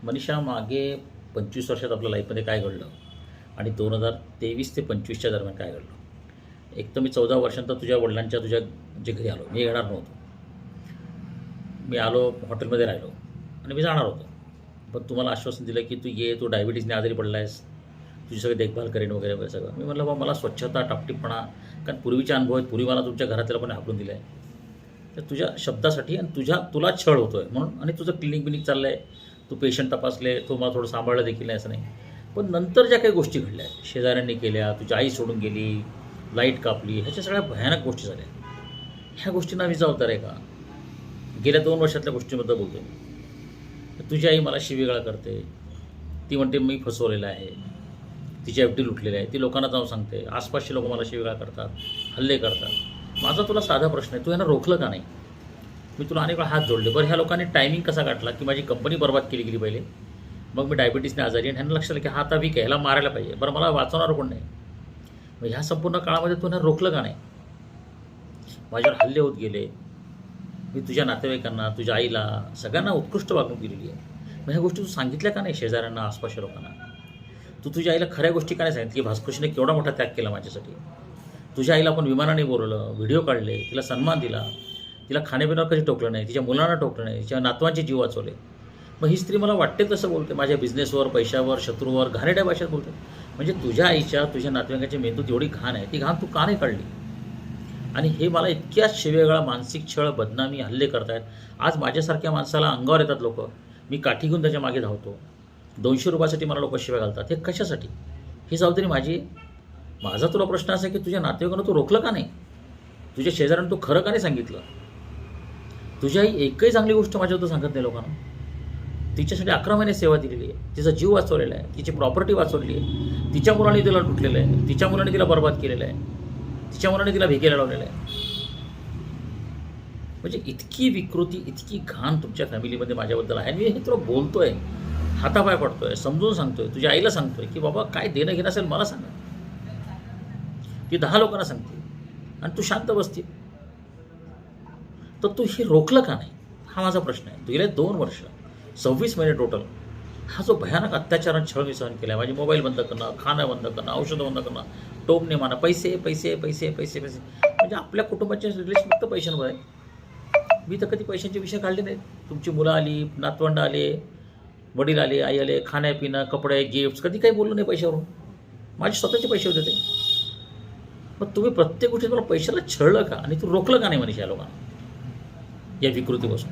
मनीषा, मागे 25 वर्षात आपल्या लाईफमध्ये काय घडलं आणि 2023 ते 25च्या दरम्यान काय घडलं? एक तर मी 14 वर्षांत तुझ्या जे घरी आलो. मी येणार नव्हतो. मी आलो, हॉटेलमध्ये राहिलो आणि मी जाणार होतो. पण तुम्हाला आश्वासन दिलं की तू ये, तू डायबिटीजने आजारी पडला आहेस, तुझी सगळी देखभाल करेन वगैरे वगैरे सगळं. मी म्हटलं, बाबा मला स्वच्छता, टापटीपणा, कारण पूर्वीचे अनुभव आहेत, पूर्वी मला तुमच्या घरातल्या लोकांनी हाकलून दिलं आहे. तर तुझ्या शब्दासाठी आणि तुला छळ होतो आहे म्हणून, आणि तुझं क्लिनिक बिनिक चाललं आहे, तू पेशंट तपासले, तो मला थोडं सांभाळलं देखील नाही असं नाही. पण नंतर ज्या काही गोष्टी घडल्या, शेजाऱ्यांनी केल्या, तुझी आई सोडून गेली, लाईट कापली, ह्याच्या सगळ्या भयानक गोष्टी झाल्या. ह्या गोष्टींना मी जबाबदार आहे का? गेल्या 2 वर्षातल्या गोष्टींबद्दल बोलतो मी. तुझी आई मला शिवीगाळ करते, ती म्हणते मी फसवलेलं आहे, तिची एफडी लुटलेली आहे, ती लोकांना जाऊन सांगते, आसपासचे लोक मला शिवीगाळ करतात, हल्ले करतात. माझा तुला साधा प्रश्न आहे, तू यांना रोखलं का नाही? मी तुला अनेक वेळा हात जोडले. बरं, ह्या लोकांनी टायमिंग कसा काढला की माझी कंपनी बर्बाद केली गेली पहिले, मग मी डायबिटीसने आजारी आणि ह्यांना लक्षात आलं की हा आता वीक आहे, ह्याला मारायला पाहिजे. बरं, मला वाचवणार कोण नाही? मग ह्या संपूर्ण काळामध्ये तू ह्यांना रोखलं का नाही? माझ्यावर हल्ले होत गेले. मी तुझ्या नातेवाईकांना, तुझ्या आईला, सगळ्यांना उत्कृष्ट वागणूक दिलेली आहे. मग ह्या गोष्टी तू सांगितल्या का नाही शेजाऱ्यांना, आसपासच्या लोकांना? तू तुझ्या आईला खऱ्या गोष्टी का नाही सांगितलं की भास्करशीने केवढा मोठा त्याग केला माझ्यासाठी? तुझ्या आईला आपण विमानाने बोलवलं, व्हिडिओ काढले, तिला सन्मान दिला, तिला खाण्यापिण्यावर कधी टोकलं नाही, तिच्या मुलांना टोकलं नाही, तिच्या नातवांचे जीव वाचवले. मग ही स्त्री मला वाटते तसं बोलते, माझ्या बिझनेसवर, पैशावर, शत्रूवर घाणेरड्या भाषेत बोलते. म्हणजे तुझ्या आईच्या, तुझ्या नातेवाईकांच्या मेंदूत एवढी घाण आहे, ती घाण तू का नाही काढली? आणि हे मला इतक्या शिवेगाळा, मानसिक छळ, बदनामी, हल्ले करतायत. आज माझ्यासारख्या माणसाला अंगावर येतात लोक, मी काठी घेऊन त्याच्या मागे धावतो. 200 रुपयासाठी मला लोक शिव्या घालतात. हे कशासाठी? ही जबाबदारी माझी आहे. माझा तुला प्रश्न असा आहे की तुझ्या नातेवाईकांना तू रोखलं का नाही? तुझ्या शेजाऱ्यांना तू खरं का नाही सांगितलं? तुझी आई एकही चांगली गोष्ट माझ्याबद्दल सांगत नाही लोकांना. तिच्यासाठी 11 महिने सेवा दिलेली आहे, तिचा जीव वाचवलेला आहे, तिची प्रॉपर्टी वाचवली आहे, तिच्या मुलांनी तिला लुटलेलं आहे, तिच्या मुलांनी तिला बर्बाद केलेलं आहे, तिच्या मुलांनी तिला भिकेला लावलेलं आहे. म्हणजे इतकी विकृती, इतकी घाण तुमच्या फॅमिलीमध्ये माझ्याबद्दल आहे. मी हे तुला बोलतोय, हातापाय पडतोय, समजून सांगतोय, तुझ्या आईला सांगतोय की बाबा काय देणं घेणं असेल मला सांगा. ती 10 लोकांना सांगते आणि तू शांत बसते. तर तू हे रोखलं का नाही, हा माझा प्रश्न आहे. गेले 2 वर्ष, 26 महिने टोटल, हा जो भयानक अत्याचार आणि छळ मी सहन केला आहे. माझी मोबाईल बंद करणं, खाणं बंद करणं, औषधं बंद करणं, टोमणे मारणं, पैसे पैसे पैसे पैसे पैसे, म्हणजे आपल्या कुटुंबाचे रिलेशन फक्त पैशांवर आहे. मी तर कधी पैशांचे विषय काढले नाहीत. तुमची मुलं आली, नातवंड आले, वडील आले, आई आले, खाण्यापिणं, कपडे, गिफ्ट्स, कधी काही बोललो नाही पैशावरून. माझे स्वतःचे पैसे होते ते. मग तुम्ही प्रत्येक गोष्टी तुला पैशाला छळलं का? आणि तू रोखलं का नाही मनीषा या लोकांना, या विकृतीपासून?